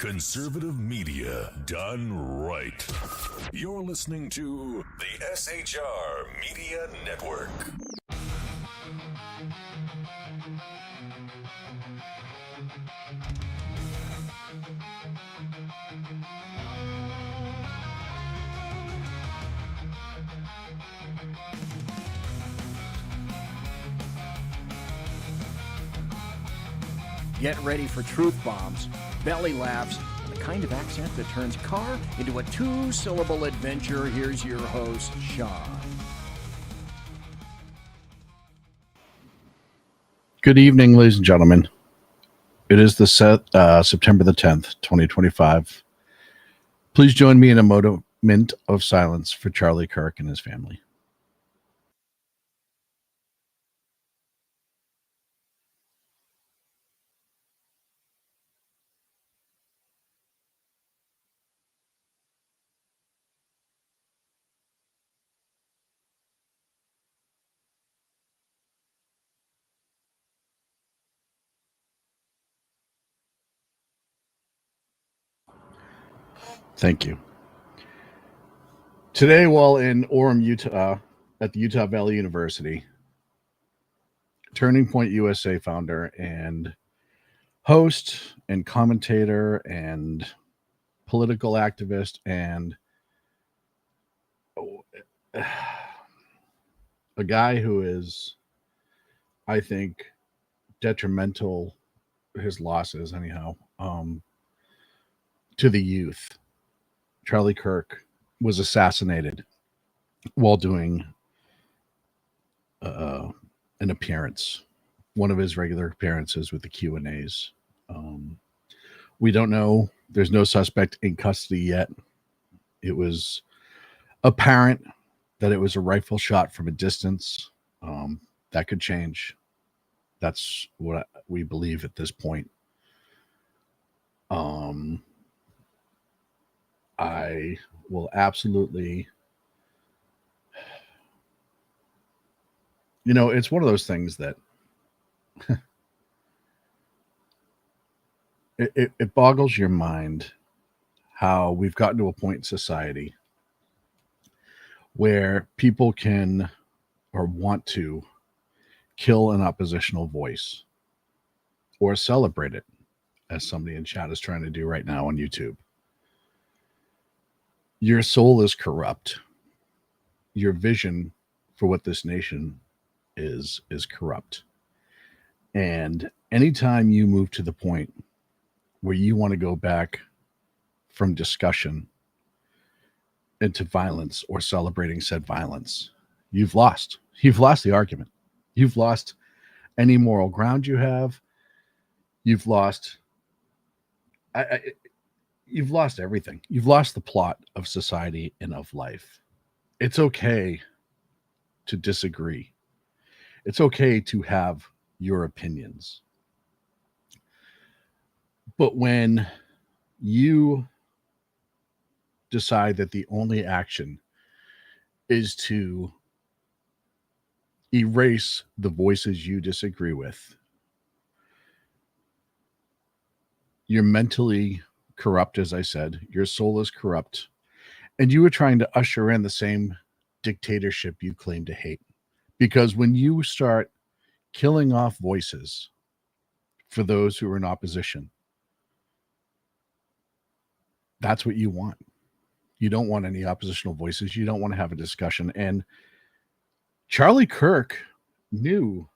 Conservative media done right. You're listening to the SHR Media Network. Get ready for truth bombs, belly laughs, and the kind of accent that turns car into a two-syllable adventure. Here's your host, Sean. Good evening, ladies and gentlemen. It is the September the 10th, 2025. Please join me in a moment of silence for Charlie Kirk and his family. Thank you. Today, while in Orem, Utah, at the Utah Valley University, Turning Point USA founder and host and commentator and political activist and a guy who is, I think, detrimental, his losses anyhow, to the youth. Charlie Kirk was assassinated while doing an appearance, one of his regular appearances with the Q&As. We don't know. There's no suspect in custody yet. It was apparent that it was a rifle shot from a distance. That could change. That's what we believe at this point. I will absolutely, it's one of those things that it boggles your mind how we've gotten to a point in society where people can or want to kill an oppositional voice or celebrate it, as somebody in chat is trying to do right now on YouTube. Your soul is corrupt. Your vision for what this nation is corrupt. And anytime you move to the point where you want to go back from discussion into violence or celebrating said violence, you've lost. You've lost the argument. You've lost any moral ground you have. You've lost you've lost everything. You've lost the plot of society and of life. It's okay to disagree. It's okay to have your opinions. But when you decide that the only action is to erase the voices you disagree with, you're mentally corrupt, as I said. Your soul is corrupt. And you were trying to usher in the same dictatorship you claim to hate. Because when you start killing off voices for those who are in opposition, that's what you want. You don't want any oppositional voices. You don't want to have a discussion. And Charlie Kirk knew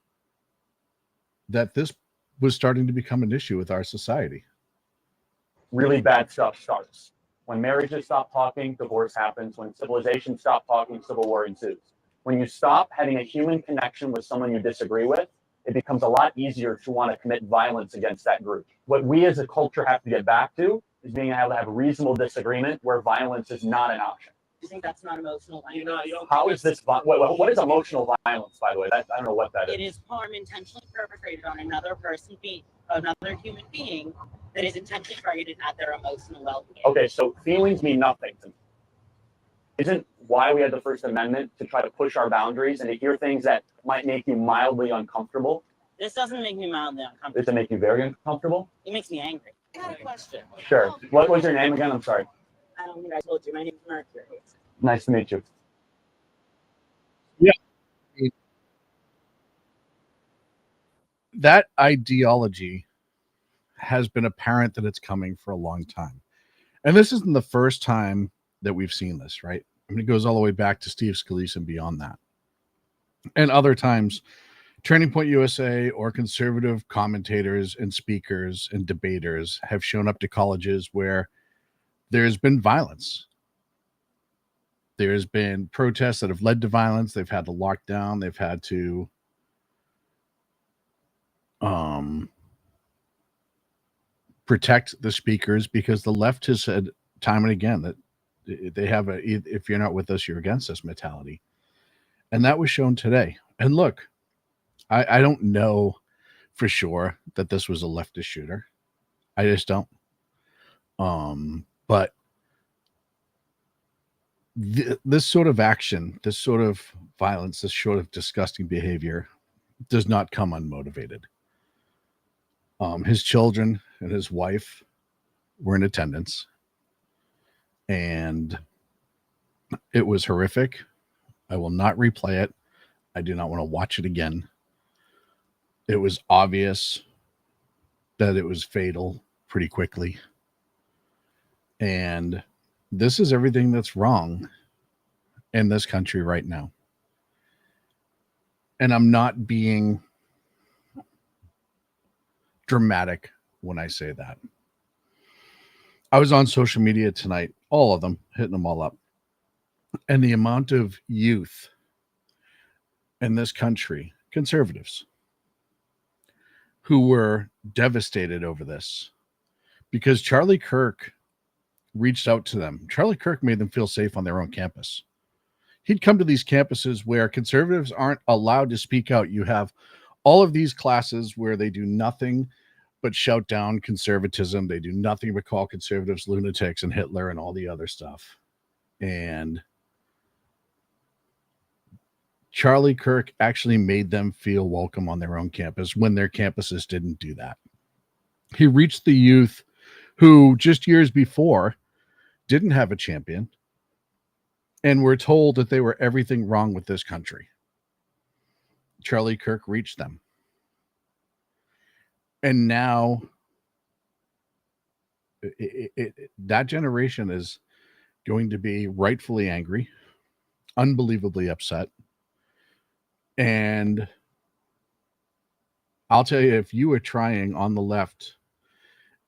that this was starting to become an issue with our society. Really bad stuff starts. When marriages stop talking, divorce happens. When civilization stops talking, civil war ensues. When you stop having a human connection with someone you disagree with, it becomes a lot easier to want to commit violence against that group. What we as a culture have to get back to is being able to have reasonable disagreement where violence is not an option. You think that's not emotional violence? How is this? What is emotional violence, by the way? I don't know what that is. It is harm intentionally perpetrated on another another human being that is intentionally targeted at their emotional well-being. Okay, so feelings mean nothing to me. Isn't why we had the First Amendment to try to push our boundaries and to hear things that might make you mildly uncomfortable? This doesn't make me mildly uncomfortable. Does it make you very uncomfortable? It makes me angry. I got a question. Sure. What was your name again? I'm sorry. I don't think I told you. My name's Mercury. Nice to meet you. That ideology has been apparent that it's coming for a long time. And this isn't the first time that we've seen this, right? I mean, it goes all the way back to Steve Scalise and beyond that. And other times, Turning Point USA or conservative commentators and speakers and debaters have shown up to colleges where there's been violence. There's been protests that have led to violence. They've had to lock down. They've had to protect the speakers because the left has said time and again that they have a if you're not with us, you're against us mentality. And that was shown today. And look, I don't know for sure that this was a leftist shooter. I just don't. But this sort of action, this sort of violence, this sort of disgusting behavior does not come unmotivated. His children and his wife were in attendance, and it was horrific. I will not replay it. I do not want to watch it again. It was obvious that it was fatal pretty quickly. And this is everything that's wrong in this country right now. And I'm not being dramatic when I say that. I was on social media tonight, all of them, hitting them all up. And the amount of youth in this country, conservatives, who were devastated over this because Charlie Kirk reached out to them. Charlie Kirk made them feel safe on their own campus. He'd come to these campuses where conservatives aren't allowed to speak out. You have all of these classes where they do nothing but shout down conservatism. They do nothing but call conservatives lunatics and Hitler and all the other stuff. And Charlie Kirk actually made them feel welcome on their own campus when their campuses didn't do that. He reached the youth who just years before didn't have a champion and were told that they were everything wrong with this country. Charlie Kirk reached them. And now that generation is going to be rightfully angry, unbelievably upset. And I'll tell you, if you are trying on the left,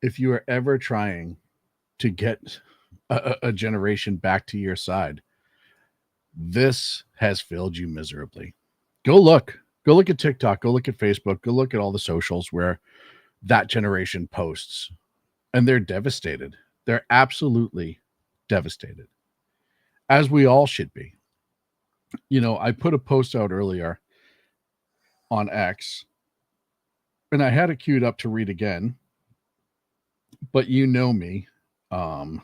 if you are ever trying to get a generation back to your side, this has failed you miserably. Go look at TikTok, go look at Facebook, go look at all the socials where that generation posts, and they're devastated. They're absolutely devastated, as we all should be. You know, I put a post out earlier on X, and I had it queued up to read again, but you know me, and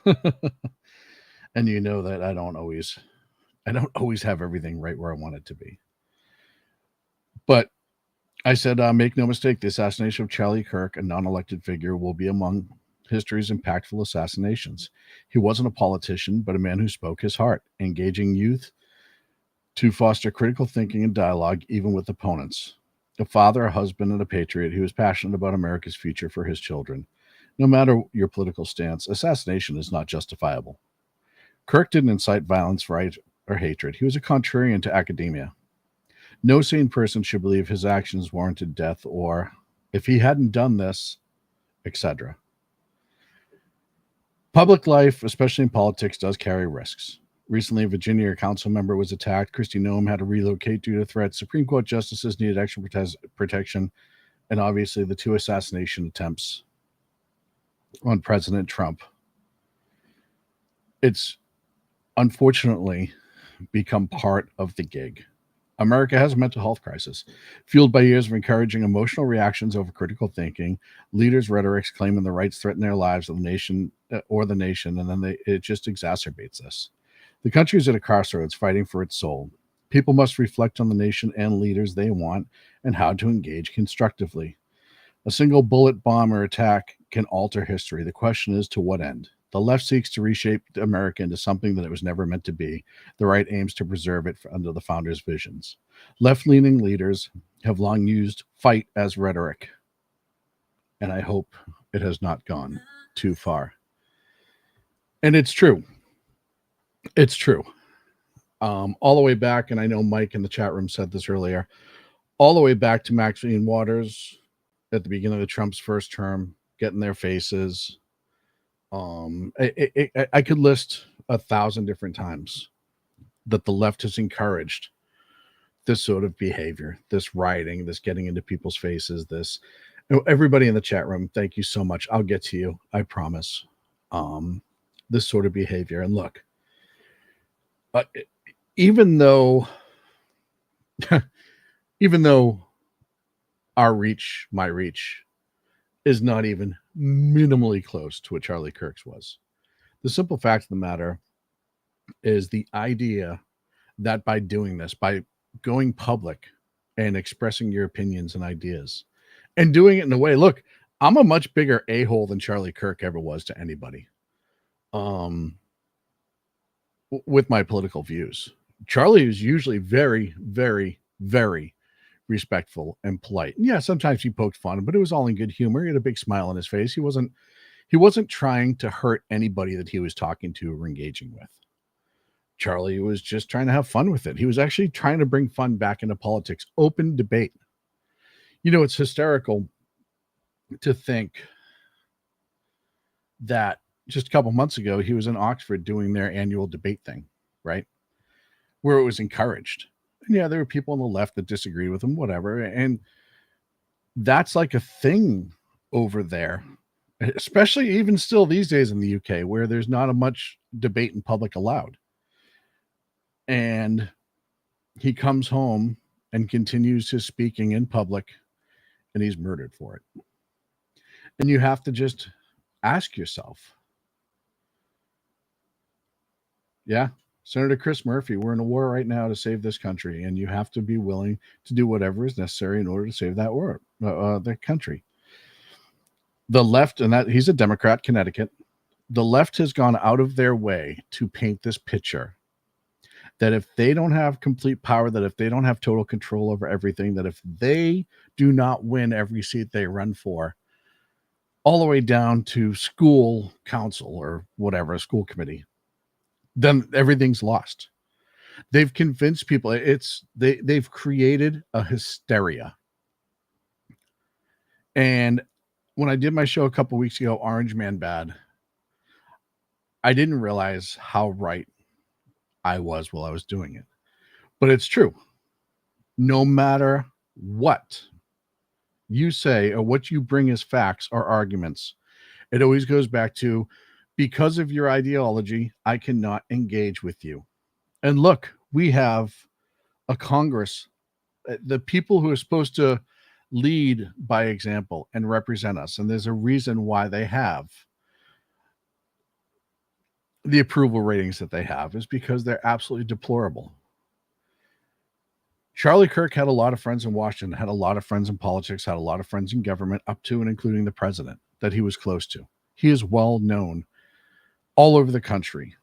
you know that I don't always have everything right where I want it to be. But I said, make no mistake, the assassination of Charlie Kirk, a non-elected figure, will be among history's impactful assassinations. He wasn't a politician, but a man who spoke his heart, engaging youth to foster critical thinking and dialogue, even with opponents. A father, a husband, and a patriot who is passionate about America's future for his children. No matter your political stance, assassination is not justifiable. Kirk didn't incite violence, right, or hatred. He was a contrarian to academia. No sane person should believe his actions warranted death or, if he hadn't done this, etc. Public life, especially in politics, does carry risks. Recently, a Virginia council member was attacked. Kristi Noem had to relocate due to threats. Supreme Court justices needed extra protection. And obviously, the 2 assassination attempts on President Trump. It's unfortunately become part of the gig. America has a mental health crisis, fueled by years of encouraging emotional reactions over critical thinking, leaders' rhetorics claiming the rights threaten their lives of the nation, and then it just exacerbates this. The country is at a crossroads, fighting for its soul. People must reflect on the nation and leaders they want and how to engage constructively. A single bullet bomb or attack can alter history. The question is, to what end? The left seeks to reshape America into something that it was never meant to be. The right aims to preserve it under the founders' visions. Left-leaning leaders have long used fight as rhetoric, and I hope it has not gone too far. And it's true. It's true. All the way back, and I know Mike in the chat room said this earlier, all the way back to Maxine Waters at the beginning of Trump's first term, getting their faces. I could list 1,000 different times that the left has encouraged this sort of behavior, this rioting, this getting into people's faces, this. Everybody in the chat room, thank you so much. I'll get to you, I promise. This sort of behavior. And look, even though our reach, my reach, is not even minimally close to what Charlie Kirk's was. The simple fact of the matter is the idea that by doing this, by going public and expressing your opinions and ideas and doing it in a way, look, I'm a much bigger a-hole than Charlie Kirk ever was to anybody. With my political views. Charlie is usually very, very, very respectful and polite. And yeah, sometimes he poked fun, but it was all in good humor. He had a big smile on his face. He wasn't trying to hurt anybody that he was talking to or engaging with. Charlie was just trying to have fun with it. He was actually trying to bring fun back into politics, open debate. You know, it's hysterical to think that just a couple months ago, he was in Oxford doing their annual debate thing, right? Where it was encouraged. And yeah, there were people on the left that disagreed with him, whatever. And that's like a thing over there, especially even still these days in the UK, where there's not a much debate in public allowed. And he comes home and continues his speaking in public, and he's murdered for it. And you have to just ask yourself, yeah, Senator Chris Murphy, we're in a war right now to save this country, and you have to be willing to do whatever is necessary in order to save that war, the country. The left, and that he's a Democrat, Connecticut, the left has gone out of their way to paint this picture that if they don't have complete power, that if they don't have total control over everything, that if they do not win every seat they run for, all the way down to school council or whatever, school committee, then everything's lost. They've convinced people. They've created a hysteria. And when I did my show a couple weeks ago, Orange Man Bad, I didn't realize how right I was while I was doing it. But it's true. No matter what you say or what you bring as facts or arguments, it always goes back to, because of your ideology, I cannot engage with you. And look, we have a Congress, the people who are supposed to lead by example and represent us. And there's a reason why they have the approval ratings that they have, is because they're absolutely deplorable. Charlie Kirk had a lot of friends in Washington, had a lot of friends in politics, had a lot of friends in government, up to and including the president that he was close to. He is well known all over the country.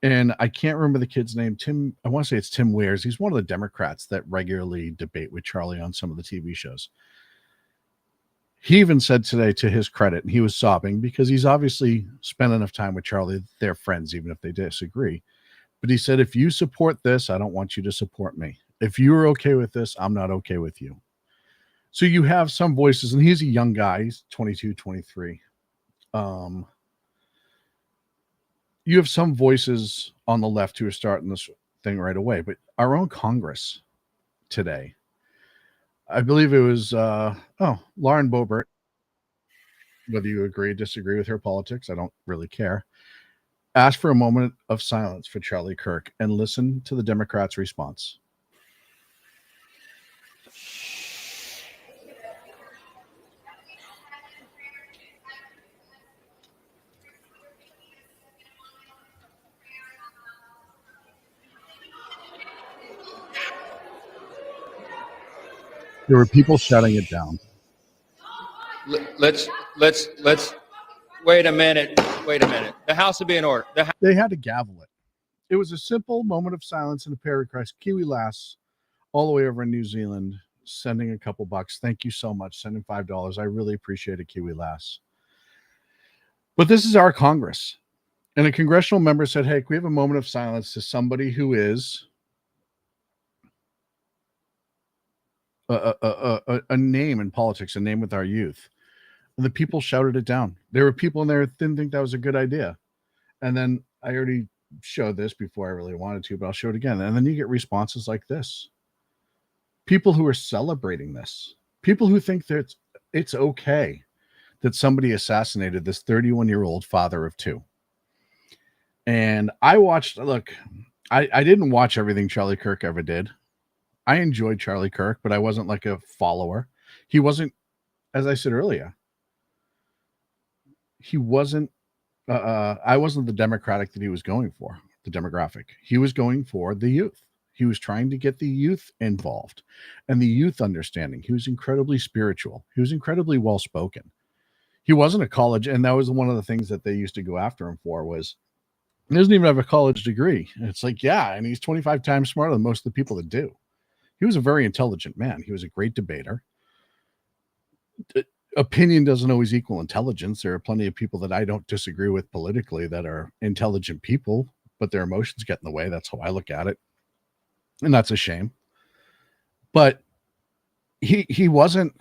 And I can't remember the kid's name. Tim, I want to say it's Tim Weirs. He's one of the Democrats that regularly debate with Charlie on some of the TV shows. He even said today, to his credit, and he was sobbing because he's obviously spent enough time with Charlie. They're friends, even if they disagree. But he said, if you support this, I don't want you to support me. If you're okay with this, I'm not okay with you. So you have some voices, and he's a young guy. He's 22, 23. You have some voices on the left who are starting this thing right away. But our own Congress today, I believe it was, Lauren Boebert, whether you agree or disagree with her politics, I don't really care, asked for a moment of silence for Charlie Kirk and listen to the Democrats' response. There were people shutting it down. let's wait a minute. The House will be in order. They had to gavel it. It was a simple moment of silence and a prayer request. Kiwi Lass, all the way over in New Zealand, sending a couple bucks. Thank you so much. Sending $5. I really appreciate it, Kiwi Lass. But this is our Congress. And a congressional member said, hey, can we have a moment of silence to somebody who is a name in politics, a name with our youth? And the people shouted it down. There were people in there who didn't think that was a good idea. And then I already showed this before I really wanted to, but I'll show it again. And then you get responses like this. People who are celebrating this. People who think that it's okay that somebody assassinated this 31-year-old father of two. And I watched, look, I didn't watch everything Charlie Kirk ever did. I enjoyed Charlie Kirk, but I wasn't like a follower. He wasn't, as I said earlier, he wasn't, I wasn't the Democratic that he was going for, the demographic. He was going for the youth. He was trying to get the youth involved and the youth understanding. He was incredibly spiritual. He was incredibly well-spoken. He wasn't a college, and that was one of the things that they used to go after him for was, he doesn't even have a college degree. And it's like, yeah, and he's 25 times smarter than most of the people that do. He was a very intelligent man. He was a great debater. Opinion doesn't always equal intelligence. There are plenty of people that I don't disagree with politically that are intelligent people, but their emotions get in the way. That's how I look at it. And that's a shame. But he wasn't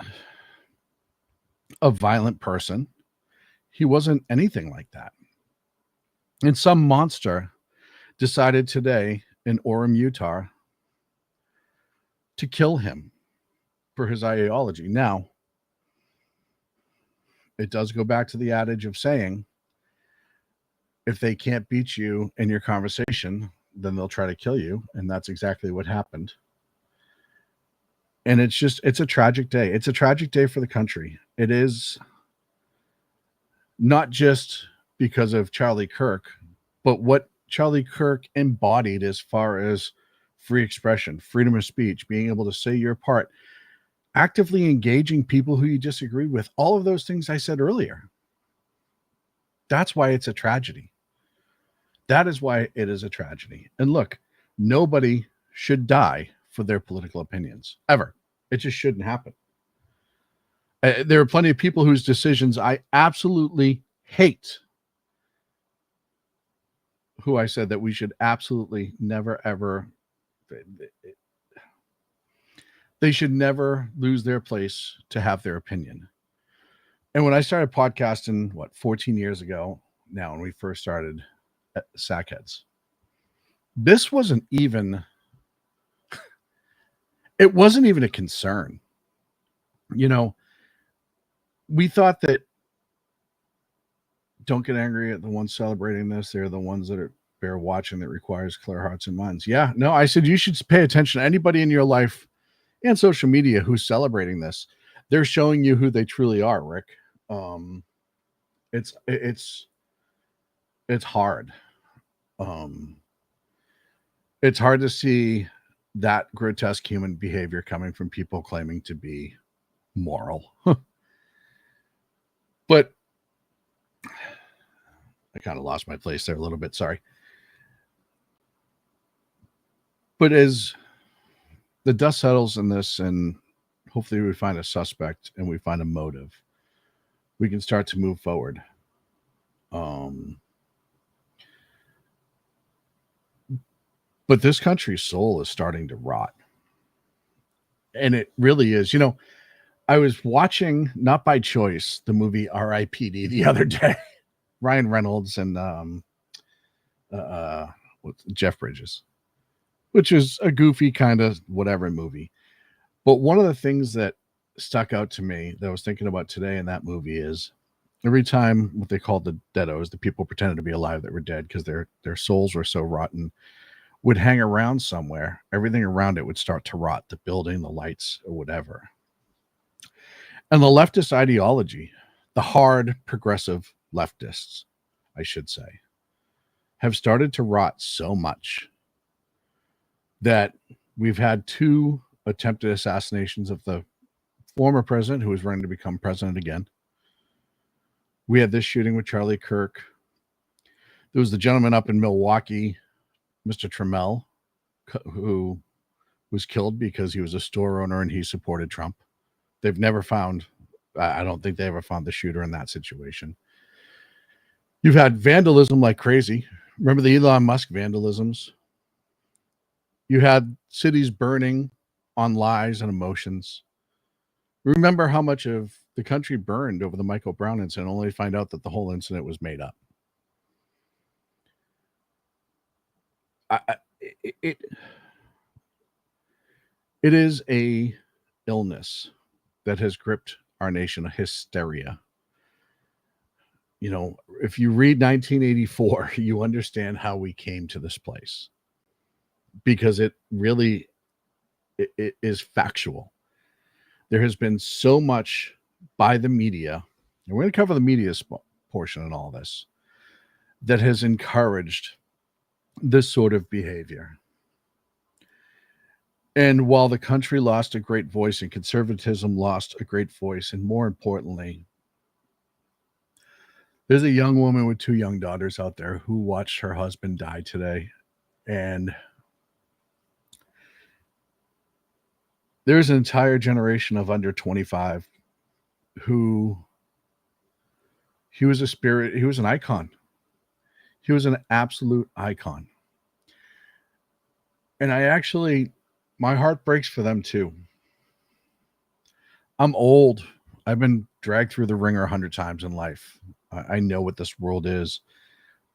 a violent person. He wasn't anything like that. And some monster decided today in Orem, Utah, to kill him for his ideology. Now, it does go back to the adage of saying, if they can't beat you in your conversation, then they'll try to kill you. And that's exactly what happened. And it's a tragic day. It's a tragic day for the country. It is not just because of Charlie Kirk, but what Charlie Kirk embodied as far as free expression, freedom of speech, being able to say your part, actively engaging people who you disagree with, all of those things I said earlier. That's why it's a tragedy. That is why it is a tragedy. And look, nobody should die for their political opinions, ever. It just shouldn't happen. There are plenty of people whose decisions I absolutely hate, who I said that we should absolutely never, ever, they should never lose their place to have their opinion. And when I started podcasting, 14 years ago now, when we first started at Sackheads, this wasn't even, it wasn't even a concern. You know, we thought that don't get angry at the ones celebrating this. They're the ones that are bear watching that requires clear hearts and minds. Yeah, no, I said you should pay attention to anybody in your life and social media who's celebrating this. They're showing you who they truly are, Rick. It's hard. It's hard to see that grotesque human behavior coming from people claiming to be moral. But I kind of lost my place there a little bit. Sorry. But as the dust settles in this, and hopefully we find a suspect and we find a motive, we can start to move forward. But this country's soul is starting to rot. And it really is. You know, I was watching, not by choice, the movie R.I.P.D. the other day. Ryan Reynolds and Jeff Bridges, which is a goofy kind of whatever movie. But one of the things that stuck out to me that I was thinking about today in that movie is every time what they called the deados, the people pretended to be alive that were dead because their souls were so rotten, would hang around somewhere. Everything around it would start to rot, the building, the lights, or whatever. And the leftist ideology, the hard progressive leftists, I should say, have started to rot so much that we've had 2 attempted assassinations of the former president who was running to become president again. We had this shooting with Charlie Kirk. There was the gentleman up in Milwaukee, Mr. Trammell, who was killed because he was a store owner and he supported Trump. They've never found, I don't think they ever found the shooter in that situation. You've had vandalism like crazy. Remember the Elon Musk vandalisms? You had cities burning on lies and emotions. Remember how much of the country burned over the Michael Brown incident, only to find out that the whole incident was made up. It is a illness that has gripped our nation, a hysteria. You know, if you read 1984, you understand how we came to this place, because it really it is factual. There has been so much by the media, and we're going to cover the media portion in all this, that has encouraged this sort of behavior. And while the country lost a great voice and conservatism lost a great voice, and more importantly, there's a young woman with 2 young daughters out there who watched her husband die today. And there's an entire generation of under 25 who he was a spirit. He was an icon. He was an absolute icon. And my heart breaks for them too. I'm old. I've been dragged through the ringer 100 times in life. I know what this world is.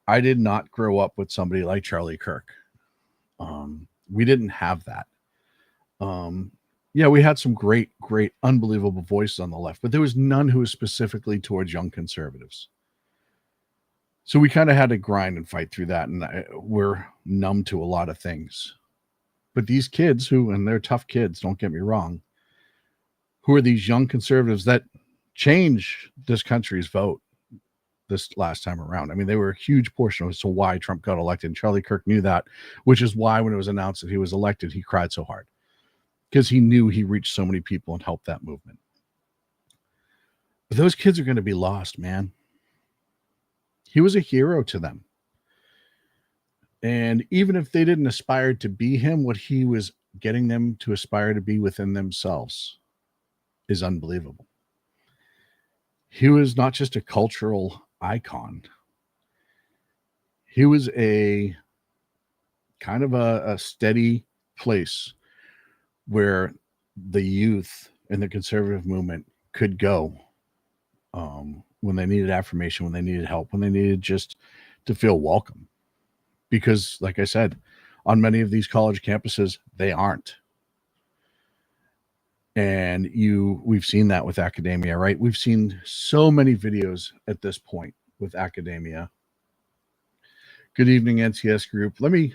I did not grow up with somebody like Charlie Kirk. We didn't have that. Yeah, we had some great, unbelievable voices on the left, but there was none who was specifically towards young conservatives. So we kind of had to grind and fight through that, and we're numb to a lot of things. But these kids and they're tough kids, don't get me wrong, who are these young conservatives that change this country's vote this last time around. I mean, they were a huge portion as to why Trump got elected. And Charlie Kirk knew that, which is why when it was announced that he was elected, he cried so hard, because he knew he reached so many people and helped that movement. But those kids are going to be lost, man. He was a hero to them. And even if they didn't aspire to be him, what he was getting them to aspire to be within themselves is unbelievable. He was not just a cultural icon. He was a kind of a steady place where the youth and the conservative movement could go when they needed affirmation, when they needed help, when they needed just to feel welcome. Because, like I said, on many of these college campuses, they aren't. And we've seen that with academia, right? We've seen so many videos at this point with academia. Good evening, NCS group. Let me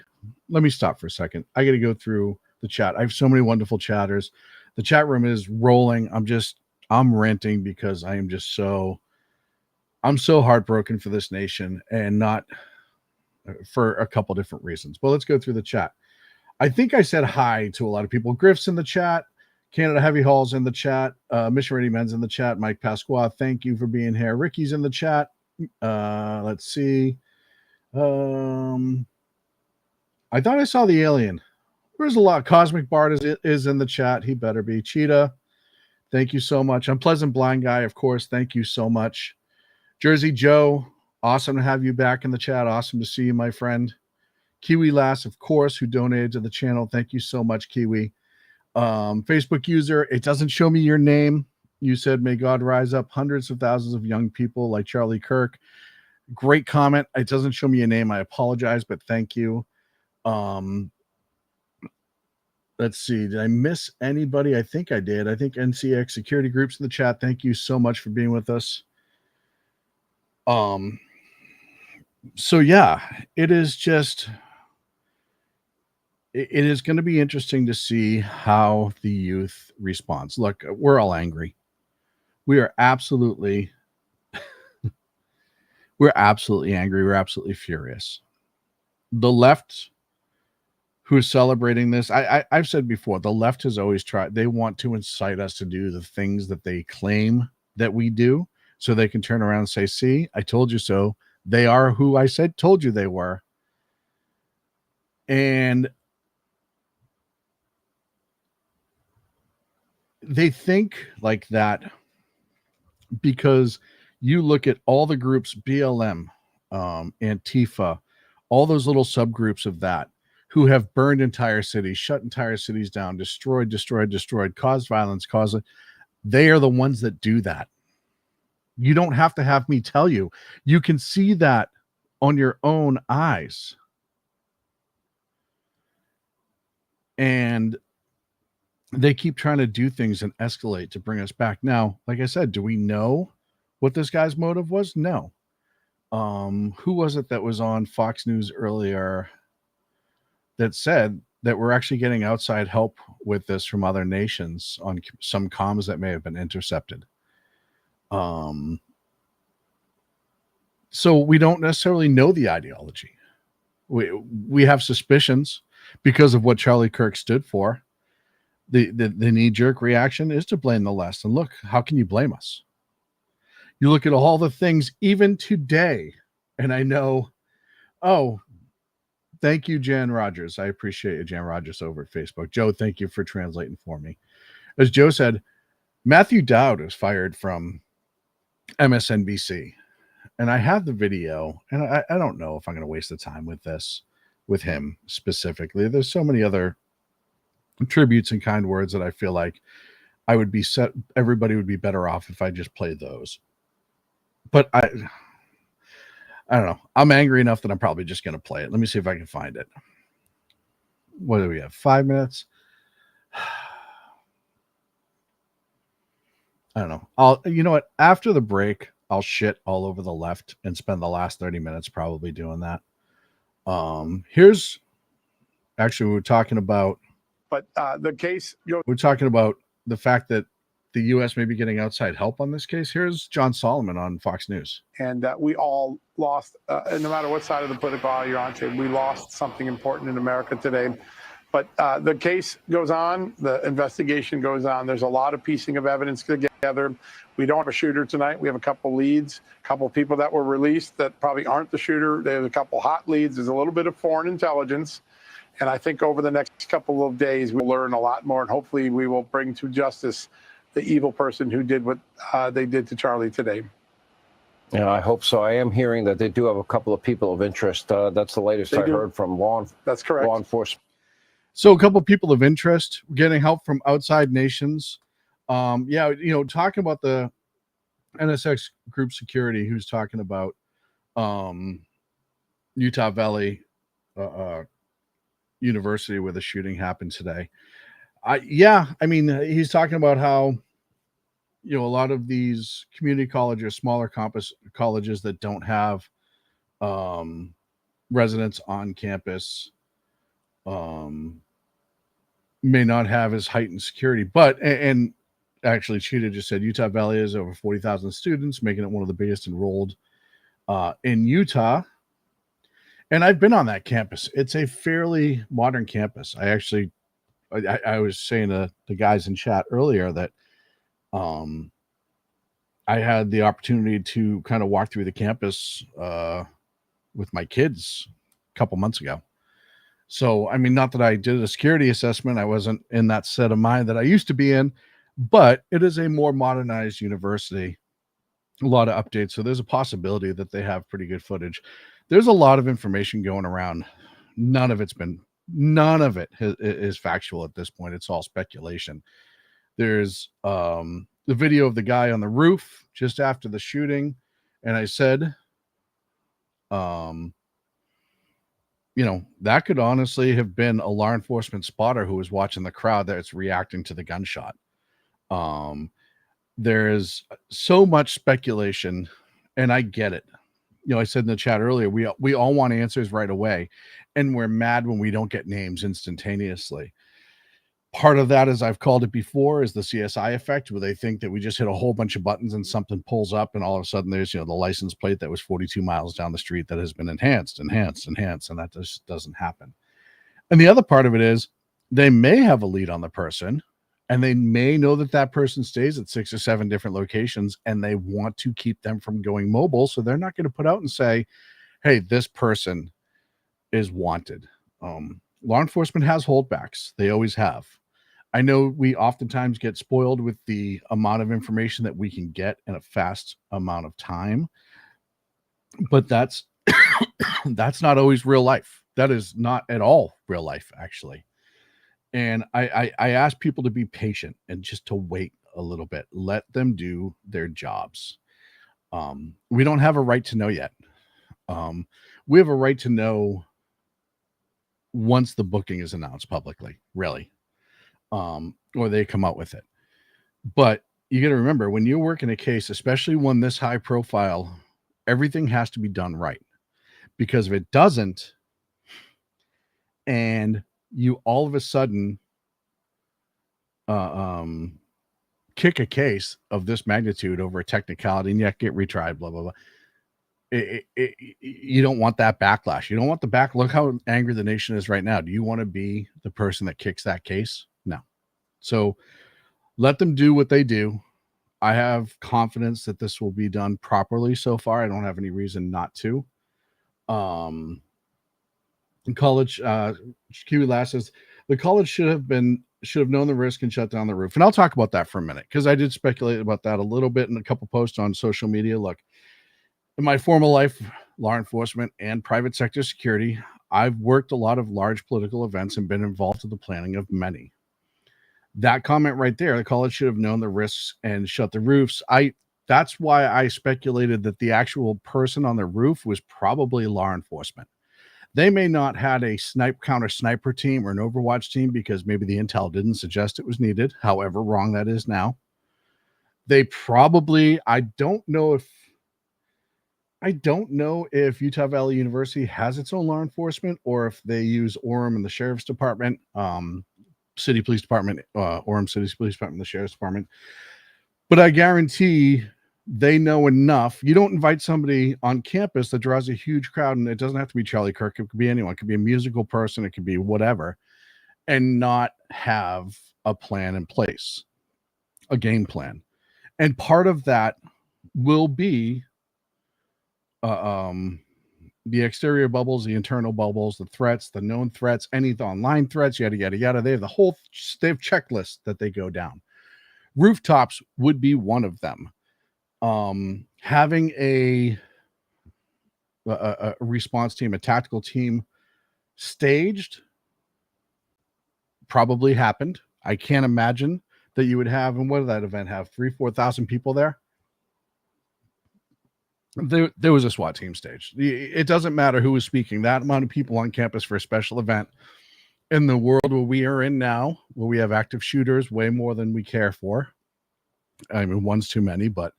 stop for a second. I got to go through the chat. I have so many wonderful chatters. The chat room is rolling. I'm ranting because I'm so heartbroken for this nation, and not for a couple different reasons. But let's go through the chat. I think I said hi to a lot of people. Griff's in the chat. Canada Heavy Hall's in the chat. Mission Ready Men's in the chat. Mike Pasqua, thank you for being here. Ricky's in the chat. Let's see. I thought I saw the alien. There's a lot. Cosmic Bart is in the chat. He better be. Cheetah, thank you so much. Unpleasant Blind Guy, of course. Thank you so much. Jersey Joe, awesome to have you back in the chat. Awesome to see you, my friend. Kiwi Lass, of course, who donated to the channel. Thank you so much, Kiwi. Facebook user, it doesn't show me your name. You said, may God rise up hundreds of thousands of young people like Charlie Kirk. Great comment. It doesn't show me your name. I apologize, but thank you. Let's see. Did I miss anybody? I think I did. I think NCX Security Group's in the chat. Thank you so much for being with us. So yeah, it is going to be interesting to see how the youth responds. Look, we're all angry. We are absolutely angry. We're absolutely furious. The left, who's celebrating this. I've said before, the left has always tried. They want to incite us to do the things that they claim that we do, so they can turn around and say, "See, I told you so. They are who I said told you they were." And they think like that because you look at all the groups, BLM, Antifa, all those little subgroups of that, who have burned entire cities, shut entire cities down, destroyed, caused violence, they are the ones that do that. You don't have to have me tell you. You can see that on your own eyes. And they keep trying to do things and escalate to bring us back. Now, like I said, do we know what this guy's motive was? No. Who was it that was on Fox News earlier that said that we're actually getting outside help with this from other nations on some comms that may have been intercepted? So we don't necessarily know the ideology. We have suspicions because of what Charlie Kirk stood for. The knee-jerk reaction is to blame the left. And look, how can you blame us? You look at all the things, even today, and I know, oh, thank you, Jan Rogers. I appreciate you, Jan Rogers, over at Facebook. Joe, thank you for translating for me. As Joe said, Matthew Dowd was fired from MSNBC. And I have the video, and I don't know if I'm going to waste the time with this, with him specifically. There's so many other tributes and kind words that I feel like everybody would be better off if I just played those. But I don't know. I'm angry enough that I'm probably just going to play it. Let me see if I can find it. What do we have? 5 minutes? I don't know. You know what? After the break, I'll shit all over the left and spend the last 30 minutes probably doing that. We're talking about. But the case, we're talking about the fact that the U.S. may be getting outside help on this case. Here's John Solomon on Fox News. And we all lost, and no matter what side of the political aisle you're on, we lost something important in America today. But the case goes on. The investigation goes on. There's a lot of piecing of evidence together. We don't have a shooter tonight. We have a couple leads, a couple of people that were released that probably aren't the shooter. There's a couple hot leads. There's a little bit of foreign intelligence. And I think over the next couple of days, we'll learn a lot more. And hopefully we will bring to justice the evil person who did what they did to Charlie today. Yeah, I hope so. I am hearing that they do have a couple of people of interest. That's the latest I heard from That's correct. Law enforcement. So a couple of people of interest, getting help from outside nations. Talking about the NSX group security, who's talking about Utah Valley University where the shooting happened today. He's talking about how, a lot of these community colleges, smaller campus colleges that don't have residents on campus may not have as heightened security. But, and actually Cheetah just said Utah Valley has over 40,000 students, making it one of the biggest enrolled in Utah. And I've been on that campus. It's a fairly modern campus. I was saying to the guys in chat earlier that I had the opportunity to kind of walk through the campus with my kids a couple months ago. So, not that I did a security assessment. I wasn't in that set of mind that I used to be in, but it is a more modernized university, a lot of updates. So there's a possibility that they have pretty good footage. There's a lot of information going around. None of it is factual at this point. It's all speculation. There's the video of the guy on the roof just after the shooting. And I said, that could honestly have been a law enforcement spotter who was watching the crowd that's reacting to the gunshot. There is so much speculation, and I get it. I said in the chat earlier, we all want answers right away, and we're mad when we don't get names instantaneously. Part of that, as I've called it before, is the CSI effect, where they think that we just hit a whole bunch of buttons and something pulls up, and all of a sudden there's, the license plate that was 42 miles down the street that has been enhanced, and that just doesn't happen. And the other part of it is they may have a lead on the person, and they may know that that person stays at 6 or 7 different locations, and they want to keep them from going mobile. So they're not going to put out and say, hey, this person is wanted. Law enforcement has holdbacks. They always have. I know we oftentimes get spoiled with the amount of information that we can get in a fast amount of time, but that's that's not always real life. That is not at all real life, actually. And I ask people to be patient and just to wait a little bit. Let them do their jobs. We don't have a right to know yet. We have a right to know once the booking is announced publicly, really, or they come out with it. But you got to remember, when you're working a case, especially one this high profile, everything has to be done right. Because if it doesn't, and you all of a sudden kick a case of this magnitude over a technicality and yet get retried, blah, blah, blah. You don't want that backlash. You don't want the back. Look how angry the nation is right now. Do you want to be the person that kicks that case? No. So let them do what they do. I have confidence that this will be done properly so far. I don't have any reason not to. In college, Kiwi Lass says the college should have known the risk and shut down the roof. And I'll talk about that for a minute, because I did speculate about that a little bit in a couple posts on social media. Look, in my formal life, law enforcement and private sector security, I've worked a lot of large political events and been involved in the planning of many. That comment right there, the college should have known the risks and shut the roofs. That's why I speculated that the actual person on the roof was probably law enforcement. They may not had a counter sniper team or an Overwatch team, because maybe the intel didn't suggest it was needed. However wrong that is now. They probably, I don't know if Utah Valley University has its own law enforcement, or if they use Orem and the sheriff's department, city police department, Orem City Police Department, the sheriff's department. But I guarantee they know enough. You don't invite somebody on campus that draws a huge crowd, and it doesn't have to be Charlie Kirk. It could be anyone. It could be a musical person. It could be whatever, and not have a plan in place, a game plan. And part of that will be the exterior bubbles, the internal bubbles, the threats, the known threats, any online threats, yada, yada, yada. They have checklists that they go down. Rooftops would be one of them. Having a response team, a tactical team staged probably happened. I can't imagine that you would have, and what did that event have? 4,000 people there? There was a SWAT team staged. It doesn't matter who was speaking. That amount of people on campus for a special event in the world where we are in now, where we have active shooters way more than we care for. I mean, one's too many, but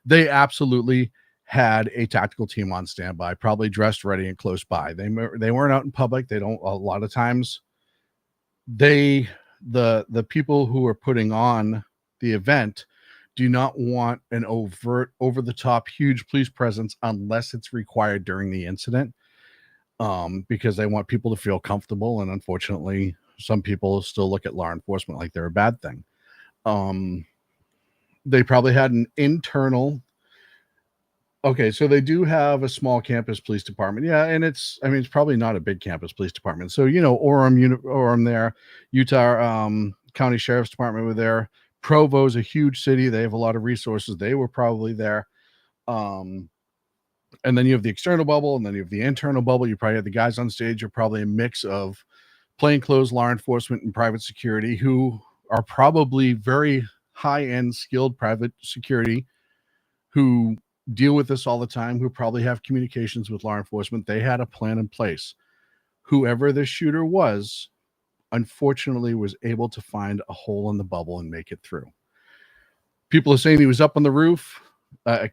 they absolutely had a tactical team on standby, probably dressed, ready, and close by. They weren't out in public. They don't, a lot of times, the people who are putting on the event do not want an overt, over-the-top, huge police presence unless it's required during the incident, because they want people to feel comfortable. And unfortunately, some people still look at law enforcement like they're a bad thing. They probably had an internal. Okay, so they do have a small campus police department. Yeah, and it's probably not a big campus police department. So, Orem there, Utah County Sheriff's Department were there. Provo's a huge city. They have a lot of resources. They were probably there. And then you have the external bubble, and then you have the internal bubble. You probably have the guys on stage are probably a mix of plainclothes law enforcement and private security, who are probably very high-end skilled private security, who deal with this all the time, who probably have communications with law enforcement. They had a plan in place. Whoever this shooter was, unfortunately, was able to find a hole in the bubble and make it through. People are saying he was up on the roof.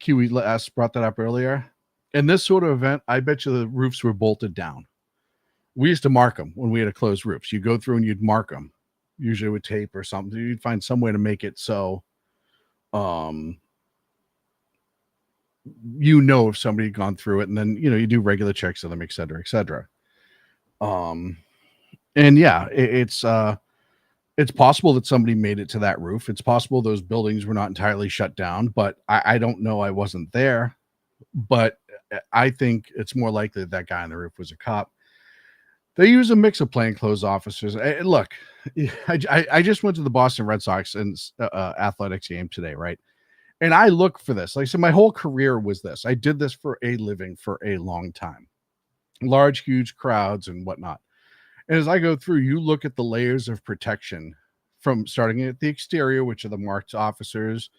Kiwi brought that up earlier. In this sort of event, I bet you the roofs were bolted down. We used to mark them when we had a closed roofs. You go through and you'd mark them, usually with tape or something. You'd find some way to make it so if somebody had gone through it, and then you do regular checks of them, et cetera, et cetera. And yeah, it's possible that somebody made it to that roof. It's possible those buildings were not entirely shut down, but I don't know. I wasn't there, but I think it's more likely that guy on the roof was a cop. They use a mix of plainclothes officers. Look, I just went to the Boston Red Sox and athletics game today, right? And I look for this. Like I said, my whole career was this. I did this for a living for a long time. Large, huge crowds and whatnot. And as I go through, you look at the layers of protection from starting at the exterior, which are the marked officers,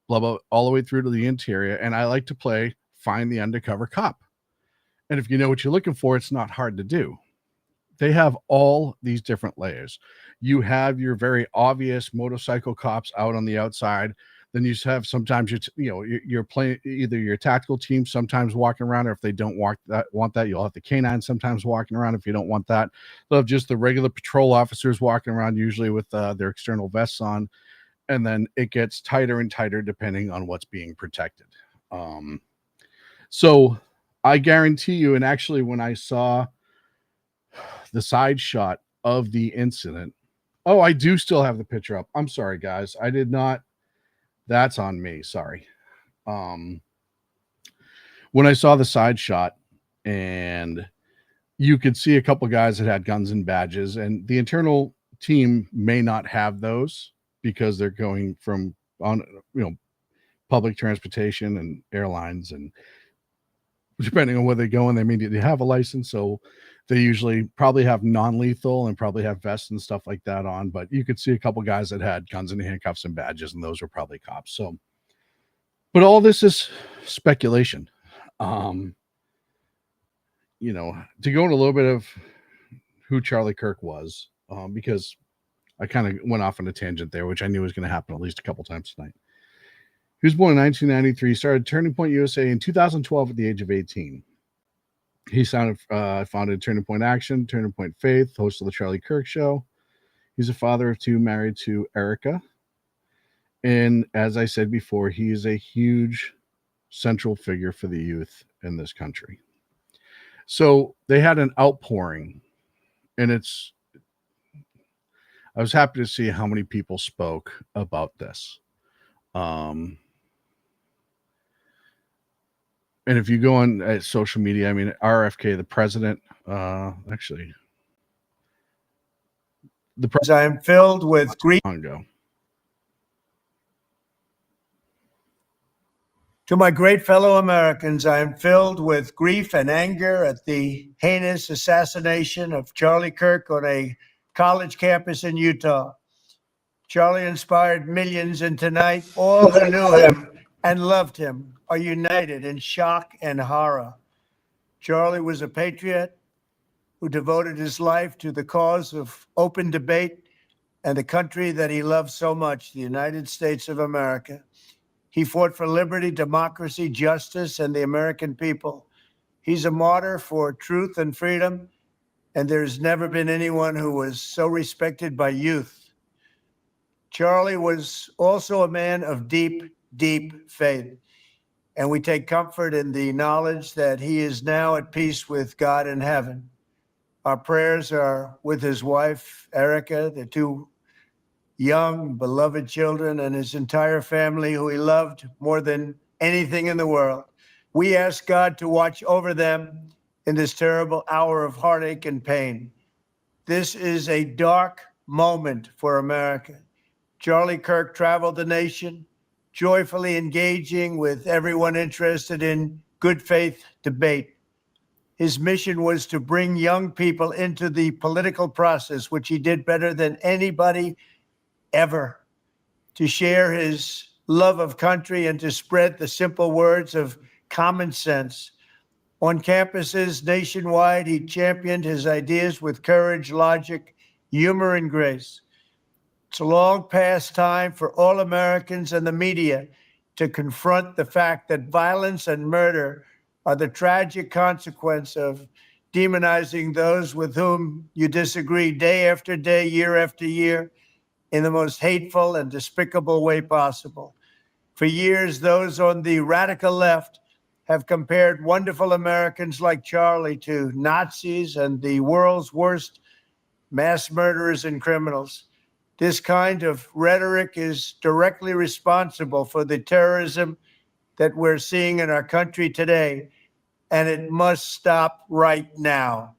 blah, blah, all the way through to the interior. And I like to play find the undercover cop. And if you know what you're looking for, it's not hard to do. They have all these different layers. You have your very obvious motorcycle cops out on the outside. Then you have sometimes you're playing either your tactical team sometimes walking around, or if they don't want that, you'll have the canine sometimes walking around. If you don't want that, they'll have just the regular patrol officers walking around, usually with their external vests on. And then it gets tighter and tighter depending on what's being protected. So I guarantee you, and actually when I saw the side shot of the incident, I do still have the picture up. I'm sorry, guys. I did not. That's on me. Sorry. When I saw the side shot and you could see a couple guys that had guns and badges, and the internal team may not have those because they're going from public transportation and airlines, and depending on where they're going, they may need to have a license. So they usually probably have non-lethal and probably have vests and stuff like that on. But you could see a couple guys that had guns and handcuffs and badges, and those were probably cops. So, but all this is speculation. To go in a little bit of who Charlie Kirk was, because I kind of went off on a tangent there, which I knew was going to happen at least a couple times tonight. He was born in 1993, started Turning Point USA in 2012 at the age of 18. He founded Turning Point Action, Turning Point Faith, host of the Charlie Kirk Show. He's a father of two, married to Erica. And as I said before, he is a huge central figure for the youth in this country. So they had an outpouring, and I was happy to see how many people spoke about this. And if you go on social media, I mean, RFK, the president, I am filled with grief. To my great fellow Americans, I am filled with grief and anger at the heinous assassination of Charlie Kirk on a college campus in Utah. Charlie inspired millions, and tonight, all who knew him and loved him are united in shock and horror. Charlie was a patriot who devoted his life to the cause of open debate and the country that he loved so much, the United States of America. He fought for liberty, democracy, justice, and the American people. He's a martyr for truth and freedom, and there's never been anyone who was so respected by youth. Charlie was also a man of deep, deep faith, and we take comfort in the knowledge that he is now at peace with God in heaven. Our prayers are with his wife, Erica, the two young, beloved children, and his entire family, who he loved more than anything in the world. We ask God to watch over them in this terrible hour of heartache and pain. This is a dark moment for America. Charlie Kirk traveled the nation, joyfully engaging with everyone interested in good faith debate. His mission was to bring young people into the political process, which he did better than anybody ever, to share his love of country and to spread the simple words of common sense. On campuses nationwide, he championed his ideas with courage, logic, humor, and grace. It's a long past time for all Americans and the media to confront the fact that violence and murder are the tragic consequence of demonizing those with whom you disagree day after day, year after year, in the most hateful and despicable way possible. For years, those on the radical left have compared wonderful Americans like Charlie to Nazis and the world's worst mass murderers and criminals. This kind of rhetoric is directly responsible for the terrorism that we're seeing in our country today, and it must stop right now.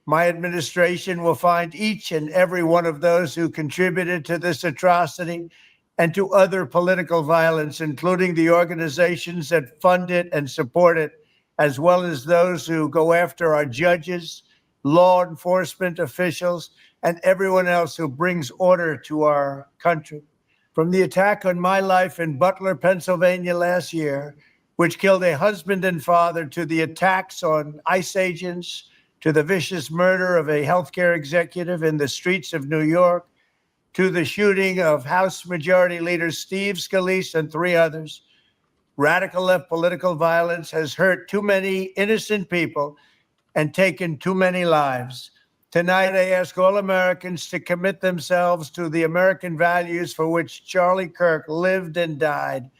My administration will find each and every one of those who contributed to this atrocity and to other political violence, including the organizations that fund it and support it, as well as those who go after our judges, law enforcement officials, and everyone else who brings order to our country. From the attack on my life in Butler, Pennsylvania last year, which killed a husband and father, to the attacks on ICE agents, to the vicious murder of a healthcare executive in the streets of New York, to the shooting of House Majority Leader Steve Scalise and 3 others, radical left political violence has hurt too many innocent people and taken too many lives. Tonight, I ask all Americans to commit themselves to the American values for which Charlie Kirk lived and died,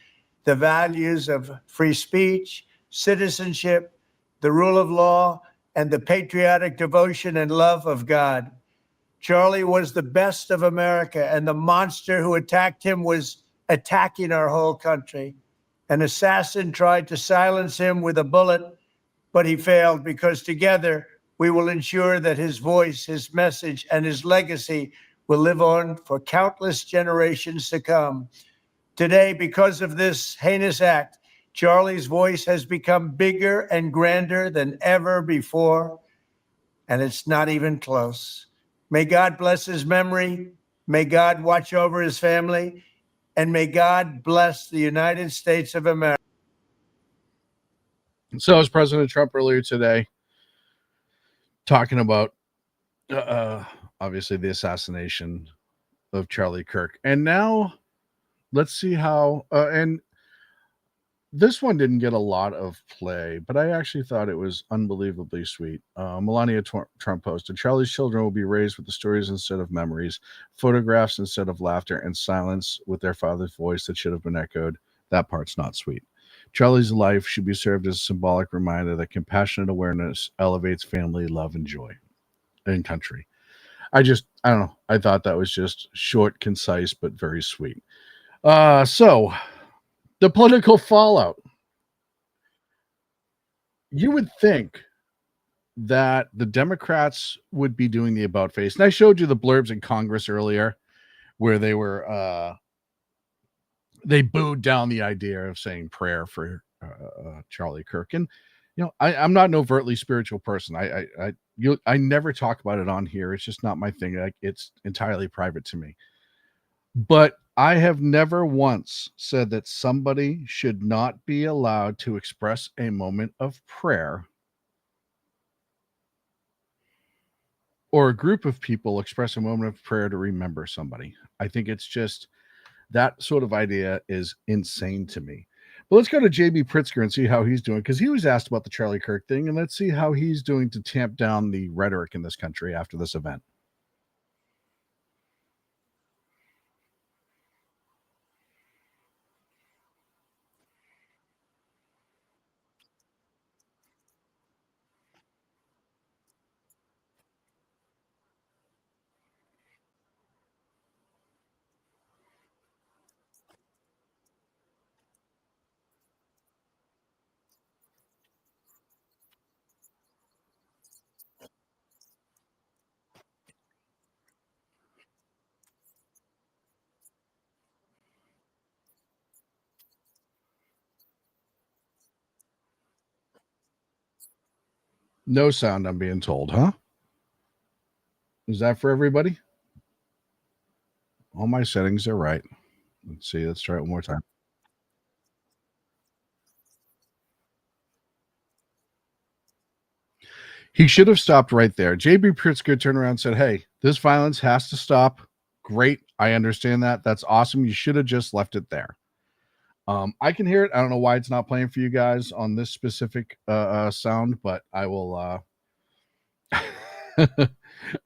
the values of free speech, citizenship, the rule of law, and the patriotic devotion and love of God. Charlie was the best of America, and the monster who attacked him was attacking our whole country. An assassin tried to silence him with a bullet, but he failed, because together we will ensure that his voice, his message, and his legacy will live on for countless generations to come. Today, because of this heinous act, Charlie's voice has become bigger and grander than ever before, and it's not even close. May God bless his memory. May God watch over his family. And may God bless the United States of America. So was President Trump earlier today talking about, obviously, the assassination of Charlie Kirk. And now let's see how, and this one didn't get a lot of play, but I actually thought it was unbelievably sweet. Melania Trump posted, Charlie's children will be raised with the stories instead of memories, photographs instead of laughter, and silence with their father's voice that should have been echoed. That part's not sweet. Charlie's life should be served as a symbolic reminder that compassionate awareness elevates family, love, and joy in country. I don't know. I thought that was just short, concise, but very sweet. So the political fallout. You would think that the Democrats would be doing the about face. And I showed you the blurbs in Congress earlier where they were, they booed down the idea of saying prayer for Charlie Kirk. And, I'm not an overtly spiritual person. I never talk about it on here. It's just not my thing. It's entirely private to me. But I have never once said that somebody should not be allowed to express a moment of prayer, or a group of people express a moment of prayer to remember somebody. I think it's just, that sort of idea is insane to me. But let's go to JB Pritzker and see how he's doing, because he was asked about the Charlie Kirk thing, and let's see how he's doing to tamp down the rhetoric in this country after this event. No sound, I'm being told, huh? Is that for everybody? All my settings are right. Let's see. Let's try it one more time. He should have stopped right there. JB Pritzker turned around and said, hey, this violence has to stop. Great. I understand that. That's awesome. You should have just left it there. I can hear it. I don't know why it's not playing for you guys on this specific sound, but I will